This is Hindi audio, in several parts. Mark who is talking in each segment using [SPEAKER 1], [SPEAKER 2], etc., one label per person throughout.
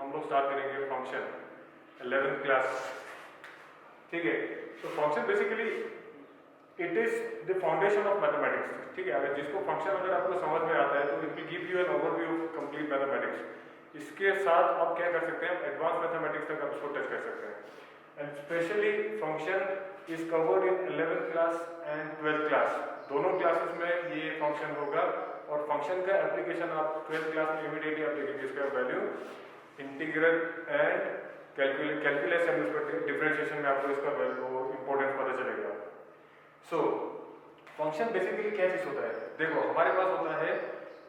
[SPEAKER 1] हम लोग स्टार्ट करेंगे फंक्शन 11th क्लास। ठीक है, तो function basically it is the foundation of mathematics. ठीक है, अगर जिसको फंक्शन अगर आपको समझ में आता है तो it will give you an overview of complete mathematics. इसके साथ आप क्या कर सकते हैं, एडवांस मैथमेटिक्स तक आप इसको टच कर सकते हैं। And specially function is covered in 11th class and 12th class, दोनों क्लासेस में ये फंक्शन होगा। और फंक्शन का एप्लीकेशन आप 12th क्लास में इमीडिएटली आप देखेंगे, इसका value integral and calculus and differentiation में आपको इसका वैल्यू इंपॉर्टेंस पता चलेगा। सो फंक्शन बेसिकली क्या चीज होता है, देखो हमारे पास होता है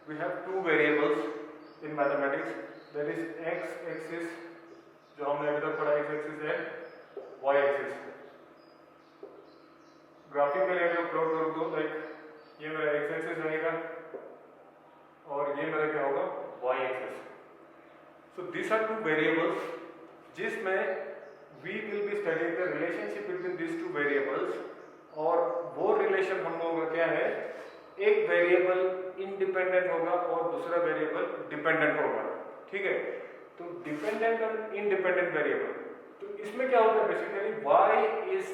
[SPEAKER 1] we have two variables in mathematics, that is X axis जो हमने अभी तक पढ़ा, एक्स एक्सिस है वाई एक्सिस। ग्राफिकली अगर प्लॉट कर दो, लाइक ये मेरा एक्स एक्सिस रहेगा और ये मेरा क्या होगा Y axis. So this are two variables जिसमें we will be studying the relationship between this two variables. और वो रिलेशन हम लोगों का क्या है, एक वेरिएबल इंडिपेंडेंट होगा और दूसरा वेरिएबल डिपेंडेंट होगा। ठीक है, तो डिपेंडेंट और इंडिपेंडेंट वेरिएबल, तो इसमें क्या होता है basically y is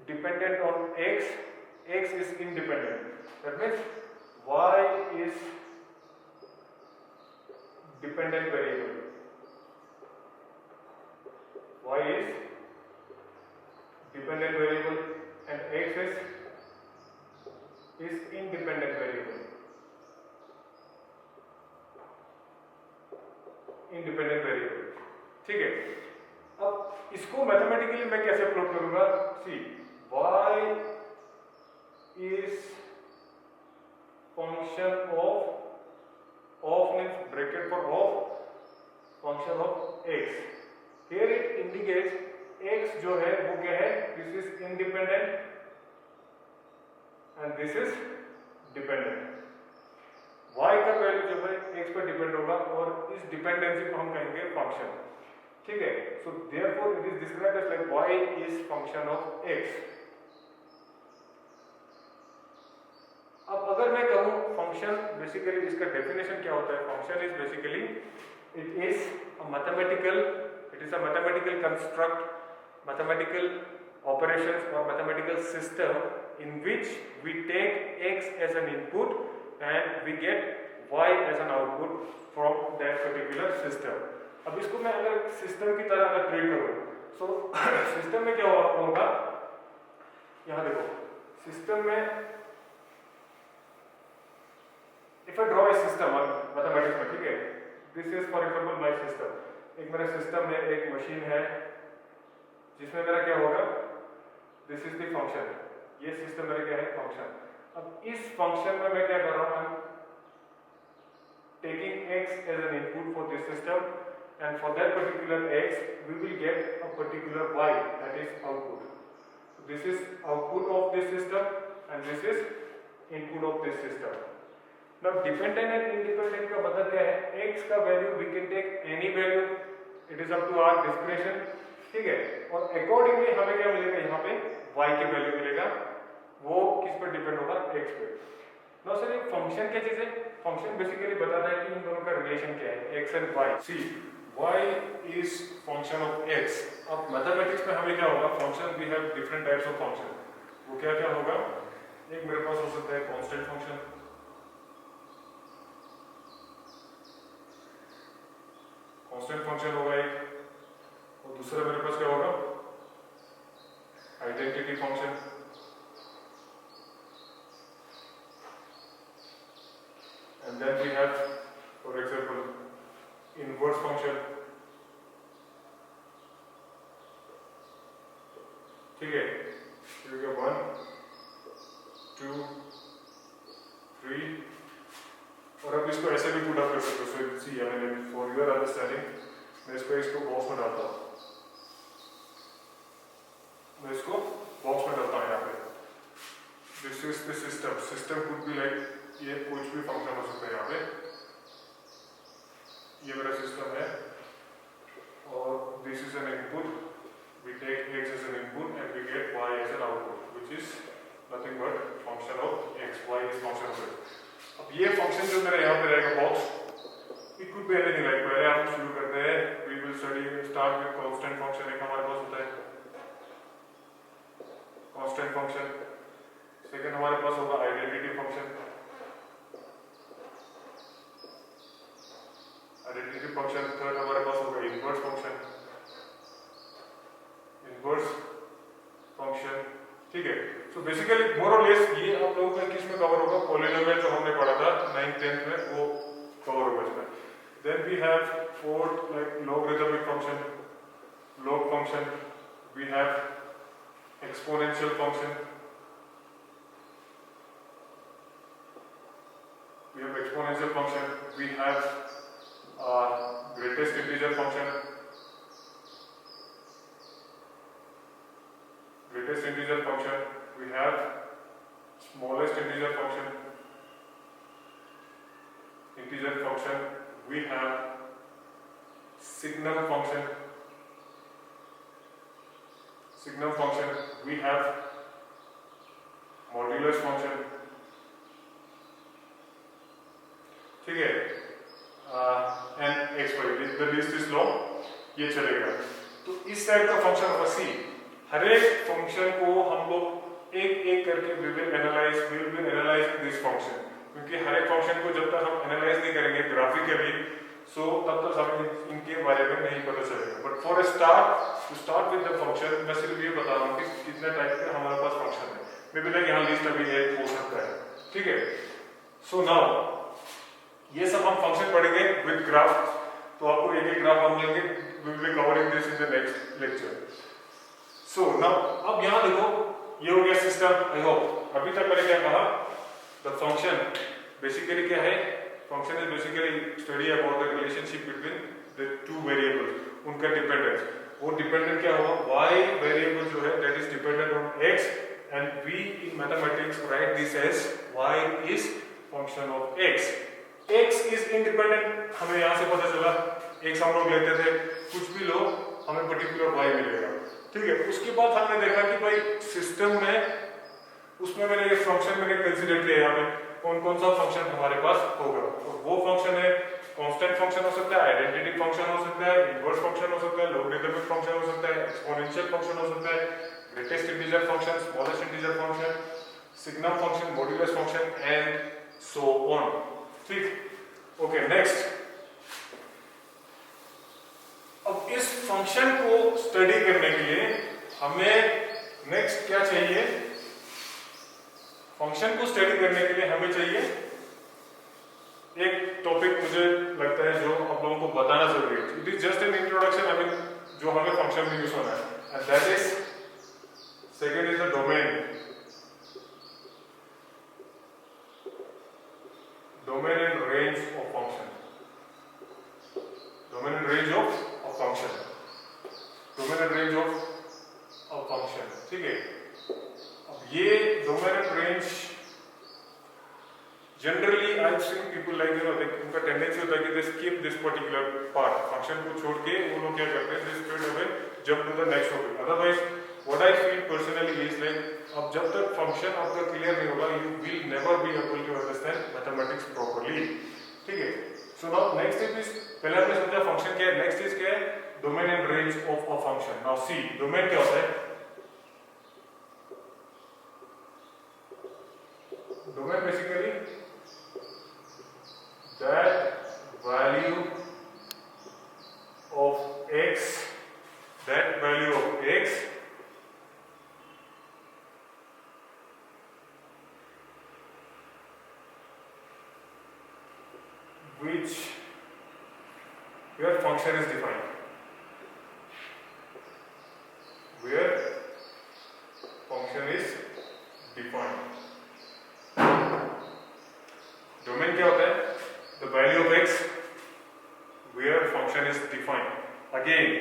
[SPEAKER 1] dependent on x, x is independent, that means y is dependent variable, y is dependent variable and x is independent variable, independent variable। ठीक है, अब इसको मैथमेटिकली मैं कैसे प्लॉट करूंगा, सी y is function of means bracket for of function of x। Here it indicates x जो है वो क्या है, this is independent and this is dependent। y का वैल्यू जो है x पर डिपेंड होगा और इस डिपेंडेंसी को हम कहेंगे फंक्शन। ठीक है, so therefore it is described as like y is function of x। अब अगर मैं कहूँ फंक्शन बेसिकली इसका डेफिनेशन क्या होता है, function is basically it is a mathematical, it is a mathematical construct, mathematical operations or mathematical system in which we take x as an input and we get y as an output from that particular system। अब इसको मैं अगर सिस्टम की तरह अगर ट्रीट करूँ, सो सिस्टम में क्या होगा, यहाँ देखो सिस्टम में if I draw a system mathematics में, ठीक है, this is for example my system, एक मेरा सिस्टम है, एक मशीन है जिसमें मेरा क्या होगा, दिस इज द फंक्शन, ये सिस्टम मेरा क्या है फंक्शन। अब इस फंक्शन में मैं क्या कर रहा हूँ, taking x as an input for this system and for that particular x we will get a particular y that is output. This is output of this system and this is input of this system. Now dependent and independent का मतलब क्या है, x का value we can take any value, it is up to our discretion। ठीक है, और अकॉर्डिंगली हमें क्या मिलेगा, यहाँ पे y की वैल्यू मिलेगा, वो किस पर डिपेंड होगा, x पे। नाउ सर ये फंक्शन क्या चीज है, फंक्शन बेसिकली बताता है कि इन दोनों का रिलेशन क्या है, x and y। See y is function of x। अब मैथमेटिक्स में हमें क्या होगा, function we have different types of function, वो क्या क्या होगा, एक मेरे पास हो सकता है कांस्टेंट फंक्शन, कांस्टेंट फंक्शन होगा एक, और दूसरा मेरे पास क्या होगा, identity function, and then we have for example inverse function. ठीक है, तो ये 1 2 3, और अब इसको ऐसे भी पुट अप कर सकते हो, so see I mean for your understanding मैं इसको बॉक्स में डालता हूँ, मैं इसको बॉक्स में डालता हूँ यहाँ पे, this is the system, system could be like, ये कुछ भी फंक्शन हो सकता है यहाँ पे, ये मेरा सिस्टम है और this is an input, we take x as an input and we get y as an output, which is nothing but function of x, y is function of x। अब ये फंक्शन जो मेरा यहाँ पे रहेगा box, it could be anything, like पहले हम शुरू करते हैं, we will study start with constant function. एक हमारे पास होता है constant function. सेकंड हमारे पास होगा identity function. Identity function. Third हमारे पास होगा इनवर्स फंक्शन. Inverse function. ठीक है. सो बेसिकली मोर और लेस ये आप लोगों का किस में कवर होगा? पॉलिनोमियल जो हमने पढ़ा था 9th 10th में वो कवर होगा इसमें. Then we have fourth like logarithmic function, log function. We have exponential function. We have exponential function. We have greatest integer function. Greatest integer function. We have smallest integer function. Integer function. We have signum function. Signum function. We have modulus function. ठीक है. And x y. The list is long. ये चलेगा. तो इस टाइप का फंक्शन होगा सी. हर एक फंक्शन को हम लोग एक एक करके we will analyze this function. क्योंकि हर एक फंक्शन को जब तक हम एनालाइज नहीं करेंगे ग्राफिकली सो तब तक हमें इनके बारे में नहीं पता चलेगा. But for to start with the function मैं सिर्फ ये बता रहा हूँ कि कितने टाइप के हमारे पास फंक्शन है. मे बी लाइक यहाँ लिस्ट अभी एक हो सकता है. ठीक है. सो नाउ ये सब हम फंक्शन पढ़ेंगे विद ग्राफ. तो आपको एक एक ग्राफ हम लेंगे. We will be covering this in the next lecture. So now अब यहाँ देखो ये हो गया सिस्टम. आई होप अभी तक मैंने क्या कहा? The function basically क्या है? Function is basically study about the relationship between the two variables. उनका dependence. वो dependent क्या होगा? Y variable जो है that is dependent on x and we in mathematics write this as y is function of x. X is independent. हमें यहाँ से पता चला x हम लोग लेते थे कुछ भी लो हमें particular y मिलेगा. ठीक है. उसके बाद हमने देखा कि भाई सिस्टम में उसमें मैंने ये फंक्शन मैंने कंसीडर किया यहाँ पे कौन कौन सा फंक्शन हमारे पास होगा. तो वो फंक्शन है कांस्टेंट फंक्शन हो सकता है, आइडेंटिटी फंक्शन हो सकता है, इनवर्स फंक्शन हो सकता है, लोगरिथमिक फंक्शन हो सकता है, एक्सपोनेंशियल फंक्शन हो सकता है, greatest integer function, smallest integer function, signum function, modulus function and so on. ठीक. ओके. नेक्स्ट अब इस फंक्शन को स्टडी करने के लिए हमें नेक्स्ट क्या चाहिए? फंक्शन को स्टडी करने के लिए हमें चाहिए एक टॉपिक मुझे लगता है जो आप लोगों को बताना जरूरी है. It is just an introduction. I mean जो हमें फंक्शन में यूज होना है and that is second is the domain. Domain and range of function. Domain and range of function. Domain and range of function. ठीक है. ये डोमेन एंड रेंज generally I have seen people like उनका टेंडेंसी होता है कि they skip this particular part. Function को छोड़ के वो लोग क्या करते हैं? They straight away jump to the next topic. Otherwise what I feel personally is like अब जब तक फंक्शन आपका क्लियर नहीं होगा you will never be able to understand mathematics properly. ठीक है. So now next step is पहले हमने समझा फंक्शन क्या है. नेक्स्ट इज क्या है? Domain and range of a function. Now see domain क्या होता है? Domain basically that value of x which where function is defined. Where function is defined. Domain क्या होता है? The value of x where function is defined. Again,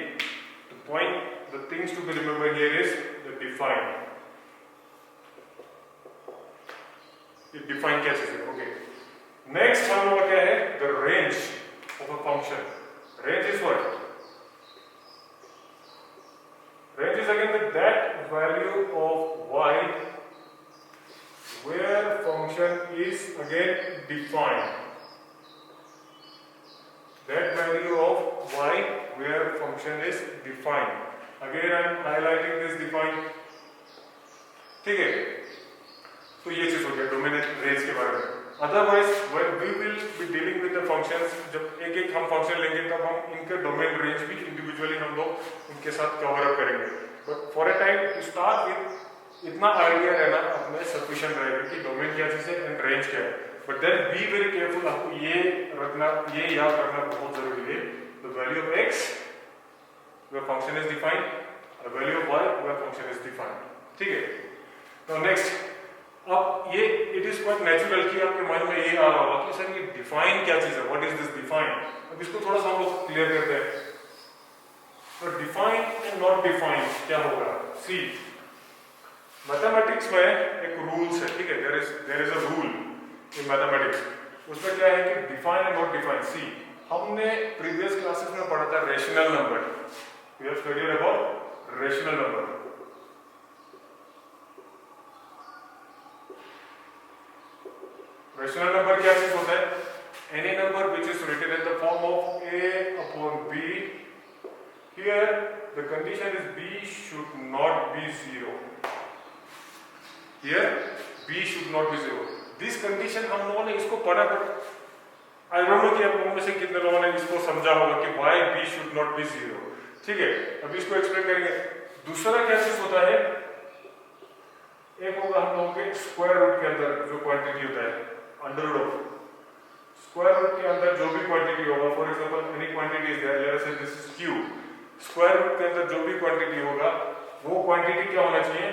[SPEAKER 1] the point, the things to be remembered here is the define. ये define क्या चीज है? Okay. Next हम लोग क्या है? The range of a function. Range is what? Range is again that value of y where function is again defined. That value of y where function is defined. Again I am highlighting this defined. ठीक है, तो ये चीज हो गया डोमेन रेंज के बारे में. Otherwise when we will be dealing with the functions, जब एक एक हम फंक्शन लेंगे तब हम इनके डोमेन रेंज भी इंडिविजुअली हम लोग उनके साथ कवर अप करेंगे. But for a time to start with इतना आइडिया रहना अपने सफिशिएंट रहेगा कि डोमेन क्या चीज है एंड रेंज क्या है. But then be very careful, आपको ये रखना, ये याद रखना बहुत जरूरी है. The value of x where function is defined, a value of y where function is defined. ठीक है. Now next, अब ये इट इज क्वाइट नेचुरल कि आपके मन में ये आ रहा होगा कि सर ये डिफाइन क्या चीज है, व्हाट इज दिस डिफाइन. अब इसको थोड़ा सा हम लोग क्लियर करते हैं. तो डिफाइन एंड नॉट डिफाइन क्या होगा. सी, मैथमेटिक्स में एक रूल्स है, ठीक है. There is a rule in mathematics. उसमें क्या है कि define and not define. See, हमने प्रीवियस क्लासेस में पढ़ा था rational number. We have studied about rational number. Rational number क्या चीज होता है. Any number which is written in the form of a upon b. Here the condition is b should not be 0. Here b should not be 0. This condition हम लोगों ने इसको पढ़ा, बट आई डोंट नो कि आप लोगों में से कितने लोगों ने इसको समझा होगा कि why b should not be 0. ठीक है, अभी इसको एक्सप्लेन करेंगे. दूसरा क्या चीज होता है, एक होगा हम लोगों के स्क्वायर रूट के अंदर जो क्वांटिटी होता है, under root of square root के अंदर जो भी क्वांटिटी होगा. For example any quantity is there, let's say this is q. Square root के अंदर जो भी क्वांटिटी होगा वो क्वांटिटी क्या होना चाहिए,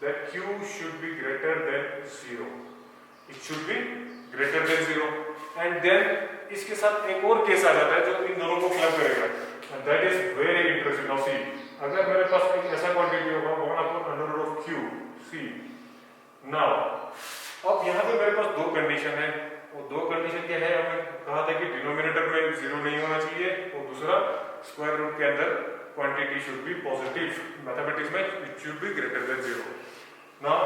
[SPEAKER 1] that q should be greater than 0. It should be greater than 0. And then इसके साथ एक और केस आ जाता है जो इन दोनों को क्लब करेगा, and that is very interesting. Now see, अगर मेरे पास एक ऐसा क्वांटिटी होगा 1 upon under root of q. See, now अब यहाँ पे मेरे पास दो कंडीशन है, और दो कंडीशन क्या है, हमने कहा था कि डिनोमिनेटर में 0 नहीं होना चाहिए, और दूसरा स्क्वायर रूट के अंदर quantity should be positive. Mathematics में it should be greater than 0. Now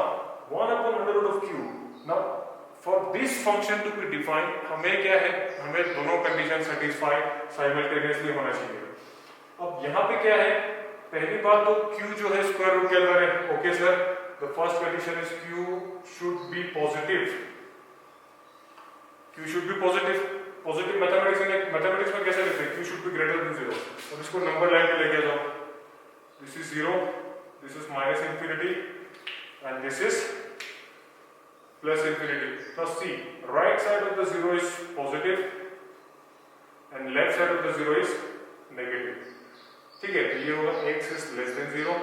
[SPEAKER 1] 1 upon under root of q. Now for this function to be defined हमें क्या है, हमें दोनों कंडीशन सेटिस्फाइड साइमल्टेनियसली होना चाहिए. अब यहाँ पे क्या है, पहली बात तो q जो है स्क्वायर रूट के अंदर है. Okay sir, the first condition is q should be positive. q should be positive. Positive mathematics में कैसे लिखते हैं, q should be greater than 0. अब इसको नंबर लाइन पे लेके जाओ. this is 0, this is minus infinity, and this is plus infinity. Now see, right side of the 0 is positive and left side of the 0 is negative. ठीक है, ये होगा x is less than 0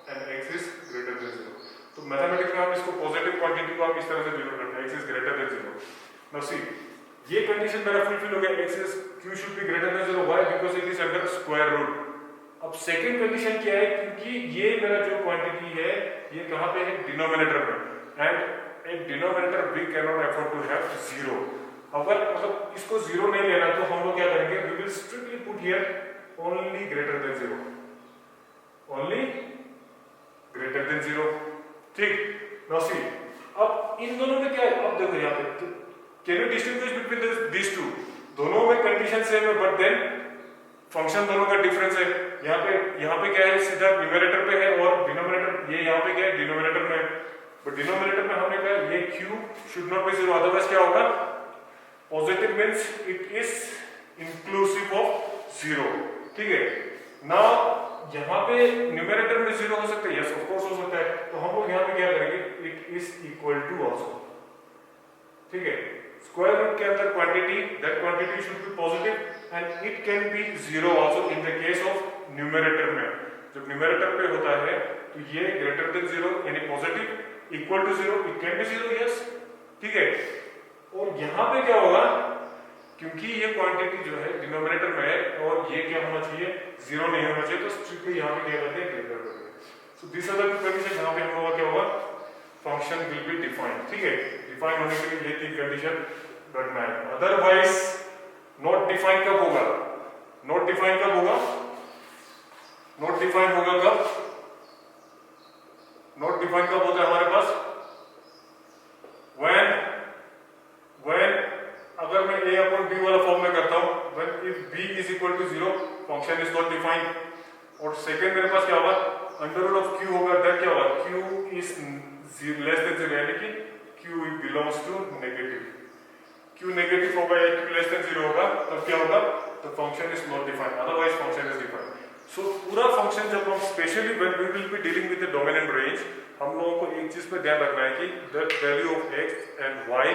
[SPEAKER 1] and x is greater than 0. तो मैथमेटिक्स में हम इसको पॉजिटिव क्वांटिटी को हम इस तरह से डिनोट करते हैं, x is greater than 0. Now see, ये कंडीशन मेरा फुलफिल हो गया, x is q should be greater than 0. Why? Because it is under square root. अब सेकंड कंडीशन क्या है, क्योंकि ये मेरा जो क्वांटिटी है ये कहां पे है, डिनोमिनेटर में, एंड एक denominator we can not afford to have 0. अगर मतलब इसको 0 नहीं लेना तो हम लोग क्या करेंगे, we will strictly put here only greater than 0. Only greater than 0. ठीक. नाउ सी, अब इन दोनों में क्या है, अब देखो यहाँ पे can you distinguish between this two. दोनों में कंडीशन सेम है, बट देन फंक्शन दोनों का डिफरेंस है. यहाँ पे क्या है, सीधा न्यूमरेटर पे है, और डिनोमिनेटर ये यहाँ पे क्या है, डिनोमिनेटर में. बट डिनोमिनेटर में हमने कहा ये q should not be 0, otherwise क्या होगा, positive means it is inclusive of 0. ठीक है. नाउ यहाँ पे न्यूमरेटर में 0 हो सकता है, यस ऑफ कोर्स हो सकता है, तो हम लोग यहाँ पे क्या करेंगे, it is equal to also. ठीक है. स्क्वायर रूट के अंदर quantity, that quantity should be positive and it can be 0 also in the case of numerator में. जब न्यूमरेटर पे होता है तो ये ग्रेटर देन 0 यानी positive, equal to 0, it can be 0, yes. ठीक है. और यहाँ पे क्या होगा, क्योंकि ये क्वांटिटी जो है डिनोमिनेटर में है और ये क्या होना चाहिए, 0 नहीं होना चाहिए, तो स्ट्रिक्टली यहाँ पे क्या करते हैं, ग्रेटर करते हैं. So this are the two condition जहाँ पे हम लोग क्या होगा, फंक्शन विल बी डिफाइंड. ठीक है. डिफाइन होने के लिए ये तीन कंडीशन रखना है. अदरवाइज नॉट डिफाइन कब होगा, नॉट डिफाइन कब होगा, नॉट डिफाइन होगा कब, नॉट डिफाइन कब होता है हमारे पास, when अगर मैं a अपॉन b वाला फॉर्म में करता हूं, when if b is equal to 0 function is not defined. और सेकंड मेरे पास क्या होगा, अंडर रूट ऑफ क्यू होगा, दैट क्या होगा, क्यू इज लेस देन 0, यानी कि Q belongs to negative. Q negative होगा या क्यू लेस देन 0 होगा, तब क्या होगा, the function is not defined, otherwise function is defined. So पूरा फंक्शन जब हम specially when we will be dealing with the domain and range, हम लोगों को एक चीज पे ध्यान रखना है कि the value of x and y,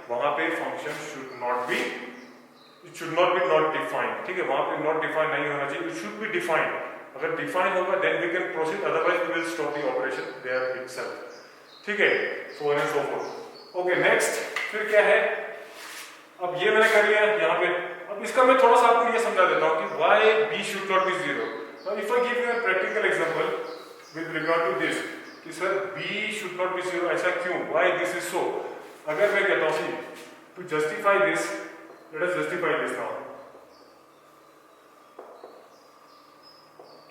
[SPEAKER 1] वहां पे function should not be, it should not be not defined, ठीक है, वहां पे नॉट डिफाइंड नहीं होना चाहिए, इट शुड बी डिफाइंड। अगर डिफाइन होगा then we can proceed, otherwise we will stop the operation there itself, ठीक है, so on and so forth. Okay next, फिर क्या है, अब ये मैंने कर लिया यहाँ पे। अब इसका मैं थोड़ा सा आपको ये समझा देता हूँ कि why b should not be 0. Now if I give you a practical example with regard to this, कि sir b should not be 0, ऐसा क्यों, why this is so? अगर मैं कहता हूँ to justify this, let us justify this now,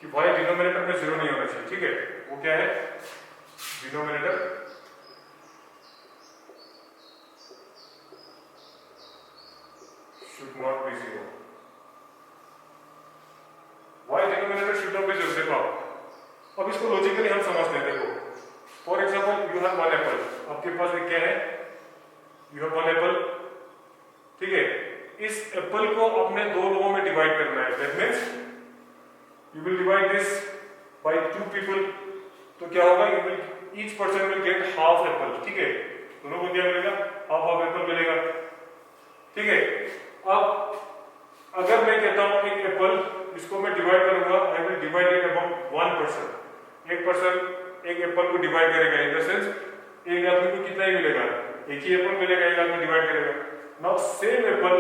[SPEAKER 1] कि y डिनोमिनेटर में 0 नहीं होना चाहिए, ठीक है, वो क्या है, denominator should not be 0. Why denominator should not be 0? देखो अब इसको लॉजिकली हम समझते हैं। देखो for example you have one Apple, आपके पास एक क्या है, यू हैव वन एप्पल, ठीक है, इस एप्पल को अपने दो लोगों में डिवाइड करना है, that means you will divide this by two people, तो क्या होगा, you will each person will get half Apple, ठीक है, दोनों को क्या मिलेगा, हाफ हाफ एप्पल मिलेगा, ठीक है। अब अगर मैं कहता हूं एक एप्पल, इसको मैं डिवाइड करूंगा, I will divide it about one person, एक पर्सन एक एप्पल को डिवाइड करेगा, इन द सेंस एक आदमी को कितना ही मिलेगा, एक ही एप्पल मिलेगा, एक आदमी डिवाइड करेगा। Now same apple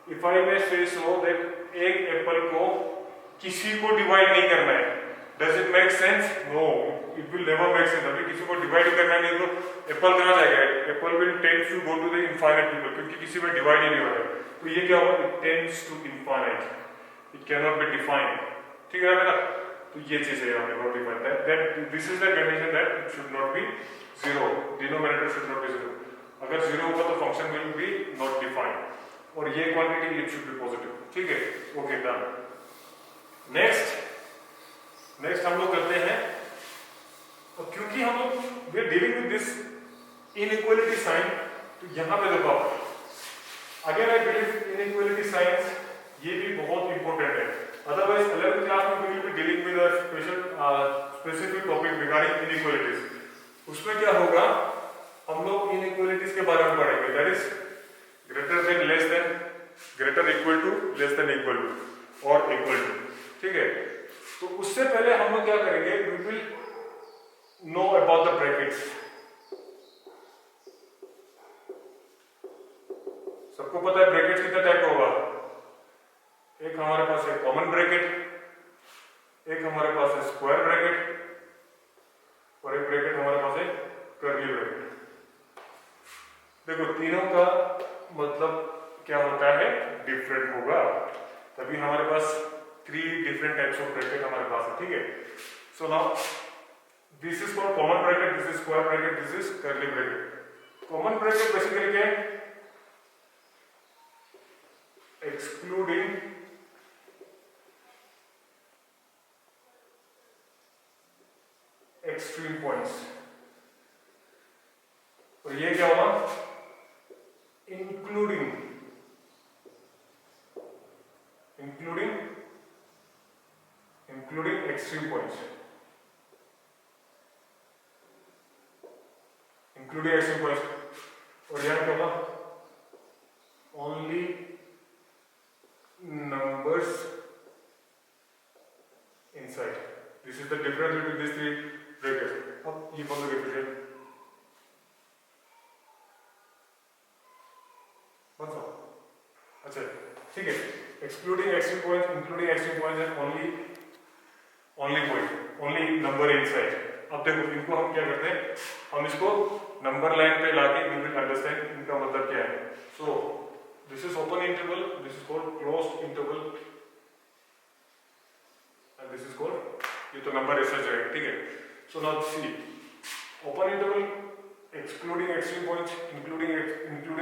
[SPEAKER 1] if I may say so that एक एप्पल को किसी को डिवाइड नहीं करना है, does it make sense? No, it will never make sense. अभी किसी को डिवाइड करना नहीं तो एप्पल कहां जाएगा, apple will tend to go to the infinite people, क्योंकि किसी में डिवाइड ही नहीं हो रहा है, तो ये क्या होगा, it tends to infinite, it can not be defined, ठीक है ना, तो ये चीज है यहाँ पे not defined, that this is the condition that it should not be 0, denominator should not be 0। अगर 0 होगा तो function will be not defined, और ये quantity it should be positive, ठीक है, ओके डन। नेक्स्ट हम लोग करते हैं, और क्योंकि हम लोग we are dealing with this inequality sign, तो यहां पे देखो again I believe inequality signs ये भी बहुत इंपॉर्टेंट है, अदरवाइज 11th क्लास में we will be dealing with a specific topic regarding inequalities. उसमें क्या होगा, हम लोग इनइक्वालिटीज के बारे में पढ़ेंगे, that is greater than, less than, greater equal to, less than equal to, और इक्वल टू, ठीक है। तो उससे पहले हम लोग क्या करेंगे, we will know about the brackets. सबको पता है ब्रैकेट्स कितने टाइप का होगा, एक हमारे पास है कॉमन ब्रैकेट, एक हमारे पास है स्क्वायर ब्रैकेट, और एक ब्रैकेट हमारे पास है कर्ली ब्रैकेट। देखो तीनों का मतलब क्या होता है, डिफरेंट होगा, तभी हमारे पास 3 डिफरेंट टाइप्स ऑफ ब्रैकेट हमारे पास है, ठीक है। So now this is called common bracket, this is square bracket, this is curly bracket. Common bracket basically क्या है, excluding extreme points, और ये क्या होगा, including extreme points, including extreme points, और यहाँ क्या होगा, only numbers inside. This is the difference between these 3 brackets. अब ये बंद हो गया, फिर बस हो, अच्छा ठीक है, excluding extreme points, including extreme points and only point, only number inside. अब देखो इनको हम क्या करते हैं, हम इसको नंबर लाइन पे लाके we will understand इनका मतलब क्या है। So this is open interval, this is called closed interval, and this is called, ये तो नंबर ऐसा जाएगा, ठीक है। So now see, open interval, excluding extreme points, including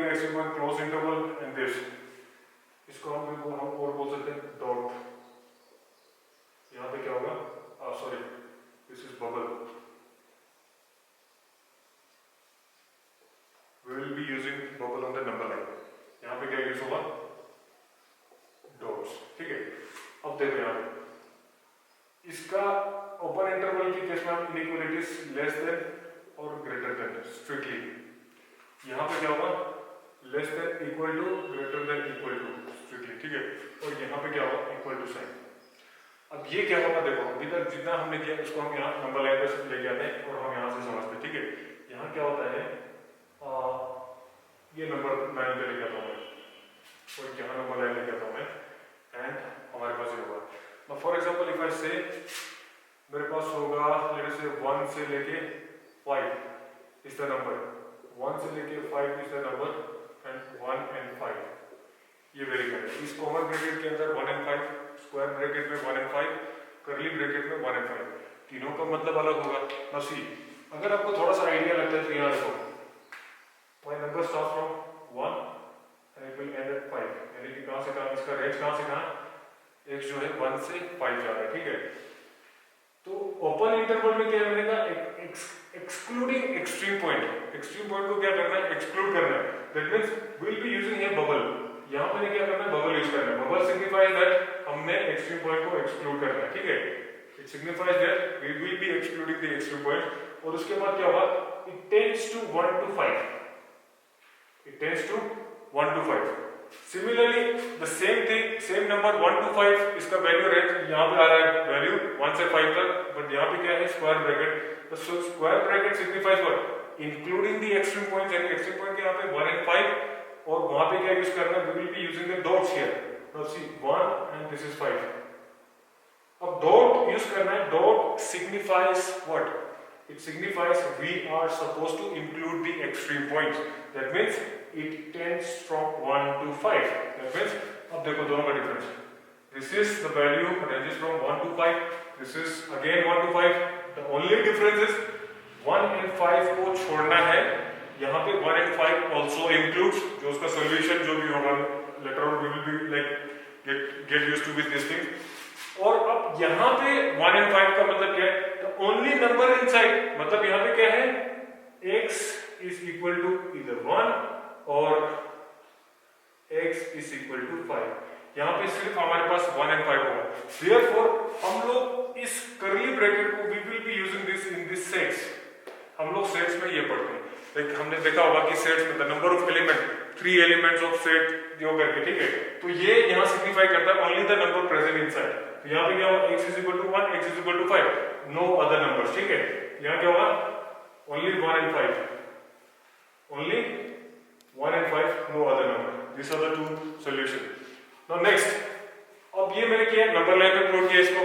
[SPEAKER 1] extreme point, closed interval, and this इसको हम और बोल सकते हैं डॉट। यहाँ पे क्या होगा, sorry this is bubble, we will be using bubble on the number line. यहाँ पे क्या यूज होगा, डॉट्स, ठीक है। अब देखो यहाँ पे इसका ओपन इंटरवल की केस में हम इनइक्वालिटीज लेस देन और ग्रेटर देन स्ट्रिक्टली, यहाँ पे क्या होगा less than equal to greater than equal to strictly, ठीक है। और यहाँ पे क्या होगा इक्वल टू साइन। अब ये क्या होगा, देखो अभी तक जितना हमने किया उसको हम यहाँ नंबर लाइन पे लेके आते हैं और हम यहाँ से समझते हैं, ठीक है। यहाँ क्या होता है, ये नंबर लाइन पे लेके आता हूँ मैं और यहाँ नंबर लाइन लेके आता हूँ मैं, एंड हमारे पास ये होगा। Now for example if I say मेरे पास होगा लेट से 1 से लेके 5 इज द नंबर, 1 से लेके 5 is the number and 1 and 5 ये वेरी करेक्ट। इस कॉमन ब्रैकेट के अंदर 1 and 5, स्क्वायर ब्रैकेट में 1 and 5, करली ब्रैकेट में 1 and 5, तीनों का मतलब अलग होगा। Now see, अगर आपको थोड़ा सा आइडिया लगता है तो यहाँ देखो my number starts from 1 and it will end at 5, यानी कि कहाँ से कहाँ, इसका रेंज कहाँ से कहाँ, x जो है 1 से 5 जा रहा है, ठीक है। तो ओपन इंटरवल में क्या बनेगा, excluding extreme point, extreme point को क्या करना है, एक्सक्लूड करना है। That means we will be using a bubble, यहाँ पे क्या करना है, बबल यूज करना है। बबल सिग्निफाइज दैट हमने एक्सट्रीम पॉइंट को एक्सक्लूड करना है, ठीक है। It signifies that we will be excluding the extreme point. और उसके बाद क्या होगा, it tends to 1 to 5, it tends to 1 to 5. Similarly, the same thing, same number 1 to 5, इसका वैल्यू रेंज यहाँ पे आ रहा है वैल्यू 1 से 5 तक, बट यहाँ पे क्या है स्क्वायर ब्रैकेट। तो square bracket signifies what, including the extreme points, यानी एक्सट्रीम पॉइंट के यहाँ पे 1 and 5, और वहाँ पे क्या यूज करना है, we will be using the dots here. Now see 1 and this is 5। अब डॉट यूज करना है, dot signifies what, it signifies we are supposed to include the extreme points. That means it tends from 1 to 5. That means अब देखो दोनों का difference, this is the value ranges from 1 to 5, this is again 1 to 5. The only difference is 1 and 5 को छोड़ना है, यहाँ पे 1 and 5 also includes, जो उसका solution जो भी होगा later on we will be like get used to with this thing. और अब यहाँ पे 1 and 5 का मतलब क्या है, the only number inside, मतलब यहाँ पे क्या है, x is equal to either 1 और x is equal to 5। यहाँ पे सिर्फ हमारे पास 1 and 5 होगा। Therefore हम लोग इस curly bracket को we will be using this in this sets। हम लोग सेट्स में ये पढ़ते हैं, लाइक हमने देखा होगा कि सेट्स में the number of element, 3 elements of set जो करके, ठीक है। तो ये यहाँ सिग्निफाई करता है only the number present inside. तो यहाँ पे क्या होगा, x is equal to 1, x is equal to 5, no other numbers, ठीक है। यहाँ क्या होगा, only 1 and 5, only 1 and 5, no other number. This are the two solution. Now next, अब ये मैंने किया नंबर लाइन पे प्लॉट किया इसको,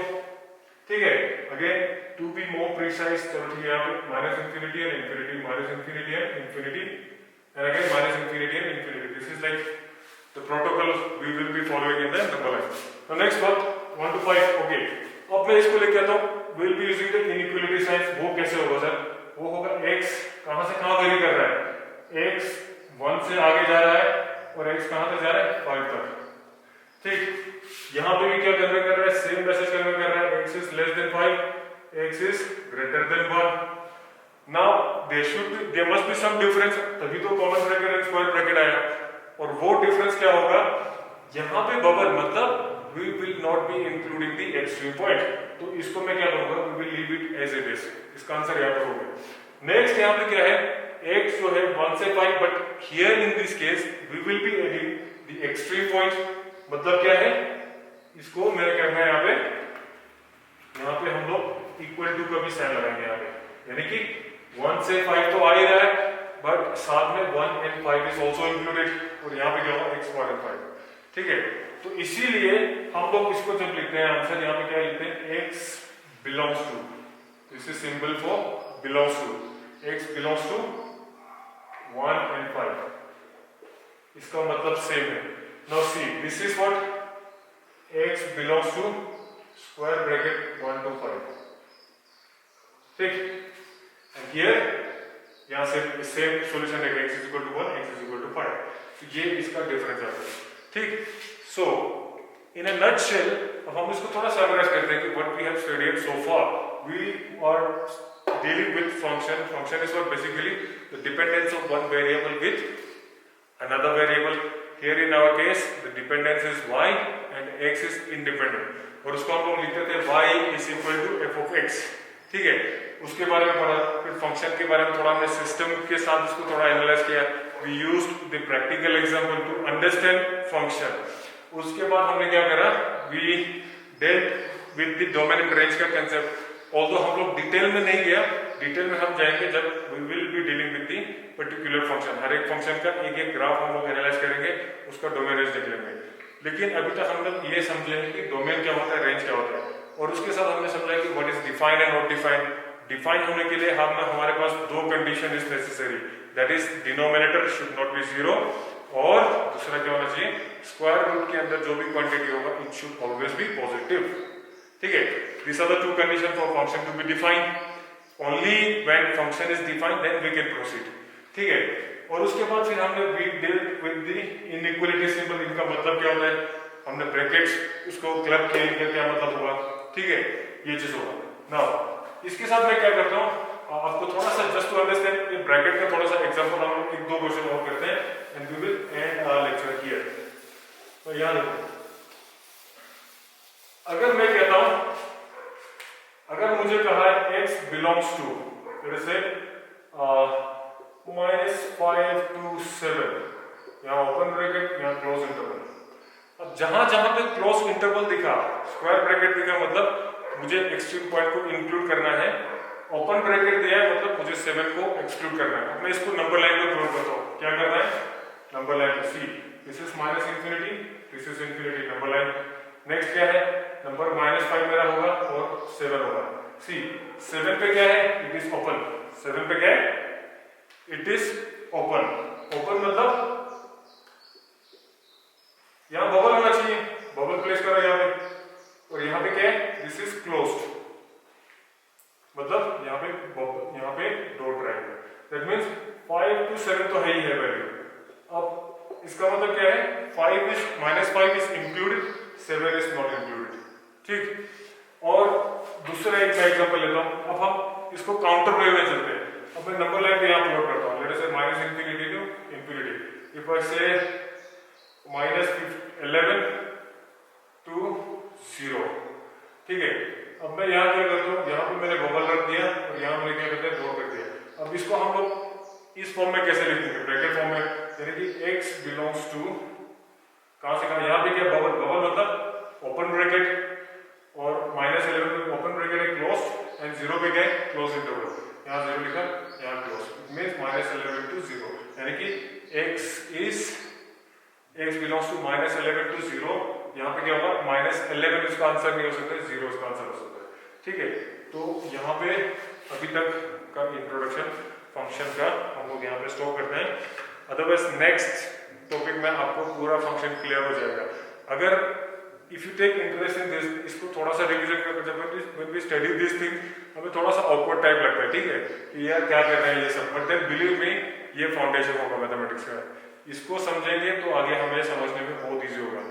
[SPEAKER 1] ठीक है। Again to be more precise, चलो ठीक है, यहाँ पे minus infinity and infinity, minus infinity and infinity, and again minus infinity and infinity. This is like the protocol we will be following in the number line. Now next बात 1 to 5, ओके। अब मैं इसको लेके आता हूँ, will be using the inequality science. वो कैसे होगा सर, वो होगा x कहां से कहां वेरी कर रहा है, x 1 से आगे जा रहा है और x कहां तक जा रहा है, 5 तक, ठीक। यहाँ पे भी क्या कन्वे कर रहा है, सेम मैसेज कन्वे कर रहा है, x is less than 5, x is greater than 1। Now there must be some difference, तभी तो common bracket and square bracket आया। और वो डिफरेंस क्या होगा, यहाँ पे बबल मतलब we will not be including the extreme point, तो इसको मैं क्या करूंगा, we will leave it as it is। इसका आंसर यहाँ पे होगा। नेक्स्ट यहाँ पे क्या है, x जो है 1 से 5, but here in this case we will be adding the extreme point। मतलब क्या है, इसको मेरा करना है यहाँ पे हम लोग इक्वल टू का भी साइन लगाएंगे यहाँ पे, यानी कि 1 से 5 तो आ ही रहा है, बट साथ में 1 and 5 is also included, और यहाँ पे क्या होगा, x 1 and 5, ठीक है। तो इसीलिए हम लोग इसको जब लिखते हैं आंसर, यहाँ पे क्या लिखते हैं, x belongs to, this is symbol for belongs to, x belongs to 1 and 5, इसका मतलब सेम है। Now see this is what, x belongs to square bracket 1 to 5, ठीक। एंड हियर यहाँ से सेम सॉल्यूशन है, x is equal to 1, x is equal to 5, तो ये इसका डिफरेंस आता है, ठीक। सो इन अ नटशेल अब हम इसको थोड़ा समराइज करते हैं कि what we have studied so far. We are dealing with function. Function is what basically the dependence of one variable with another variable. Here in our case the dependence is y and x is independent. और उसको हम लोग लिखते थे y is equal to f of x. ठीक है, उसके बारे में पढ़ा. फिर फंक्शन के बारे में थोड़ा हमने सिस्टम के साथ इसको थोड़ा एनालाइज किया. We used the practical example to understand function. उसके बाद हमने क्या करा, we dealt with the domain and range का कंसेप्ट. ऑल्दो हम लोग डिटेल में नहीं गया, डिटेल में हम जाएंगे जब we will be dealing with the particular function. हर एक फंक्शन का एक एक ग्राफ हम लोग एनालाइज करेंगे, उसका डोमेन रेंज देख लेंगे. लेकिन अभी तक हम लोग ये समझेंगे कि डोमेन क्या होता है, रेंज क्या होता है, और उसके साथ हमने समझा कि what is define and not define. Define होने के लिए हमारे पास दो condition is necessary. That is denominator should not B zero, और दूसरा क्या होना चाहिए, स्क्वायर रूट के अंदर जो भी क्वांटिटी होगा it should always be positive. ठीक है, these are the two conditions for function to be defined. Only when function is defined then we can proceed. ठीक है, और उसके बाद फिर हमने we dealt with the inequality symbol. इनका मतलब क्या होता है, हमने ब्रैकेट्स उसको क्लब किए, इनका क्या मतलब होगा. ठीक है, ये चीज होगा. नाउ इसके साथ मैं क्या करता हूँ, आपको थोड़ा सा जस्ट टू अंडरस्टैंड ये ब्रैकेट का थोड़ा सा एग्जांपल हम एक दो क्वेश्चन और करते हैं and we will end our lecture here. तो यहाँ देखो, अगर मैं कहता हूं, अगर मुझे कहा है x बिलोंग्स टू जैसे -5 to 7, यहाँ ओपन ब्रैकेट, यहाँ क्लोज इंटरवल. अब जहां जहां पे क्लोज इंटरवल दिखा, स्क्वायर ब्रैकेट दिखा, मतलब मुझे एक्सट्रीम पॉइंट को इंक्लूड करना है. ओपन ब्रैकेट दिया है मतलब मुझे 7 को एक्सक्लूड करना है. अब मैं इसको नंबर लाइन पे प्लॉट करता हूं. क्या करना है, number line C. This is -minus infinity, this is infinity, number line. Next क्या है, नंबर -5 मेरा होगा और 7 होगा. सी 7 पे क्या है, इट इज ओपन. 7 पे क्या है, इट इज ओपन. ओपन मतलब यहां बबल होना चाहिए, बबल प्लेस करो यहाँ पे. और यहाँ पे क्या है, दिस इज क्लोज्ड, मतलब यहाँ पे डॉट रहेगा. दैट मींस 5 to 7 तो है ही है वैल्यू. अब इसका मतलब क्या है, -5 is included, 7 is not included. ठीक, और दूसरा एक मैं एग्जांपल लेता हूं. अब हम इसको काउंटर वे में चलते हैं. अब मैं नंबर लाइन पे यहां प्लॉट करता हूं. Let us say -minus infinity to infinity. If I say -11 to 0. ठीक है, अब मैं यहां क्या करता हूं, यहां पे मैंने बबल रख दिया और यहां मैंने क्या करते हैं, डॉट कर दिया. अब इसको हम लोग इस फॉर्म में कैसे लिखेंगे, ब्रैकेट फॉर्म में, यानी कि x बिलोंग्स टू, कहां से कहां, यहां पे क्या, बबल. बबल मतलब ओपन ब्रैकेट, और -11 में ओपन ब्रैकेट है क्लोज्ड, एंड 0 पे क्या है, क्लोज इंटरवल. यहां 0 लिखा, यहां क्लोज. इट मींस -11 to 0, यानी कि x बिलोंग्स टू -11 to 0. यहां पे क्या होगा, -11 इसका आंसर नहीं हो सकता, 0 इसका आंसर हो सकता है. ठीक है, तो यहाँ पे अभी तक का इंट्रोडक्शन फंक्शन का हम लोग यहाँ पे स्टॉप करते हैं. अदरवाइज नेक्स्ट टॉपिक में आपको पूरा फंक्शन क्लियर हो जाएगा. अगर if you take interest in this, इसको थोड़ा सा रिवीजन करके जब when we study this thing, हमें थोड़ा सा ऑकवर्ड टाइप लगता है. ठीक है, कि यार क्या कर रहे हैं ये सब, बट देन बिलीव मी, ये फाउंडेशन होगा मैथमेटिक्स का. इसको समझेंगे तो आगे हमें समझने में बहुत ईजी होगा.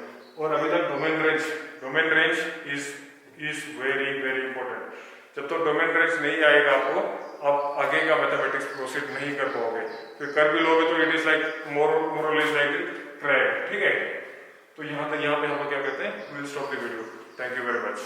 [SPEAKER 1] और अभी तक domain range is very very important. जब तो डोमेन रेंज नहीं आएगा आपको, आप आगे का मैथमेटिक्स प्रोसीड नहीं कर पाओगे. फिर कर भी लोगे तो इट इज लाइक मोर और लेस लाइक ट्रैक. ठीक है, तो यहाँ पे हम लोग क्या करते हैं, will stop the video. Thank you very much.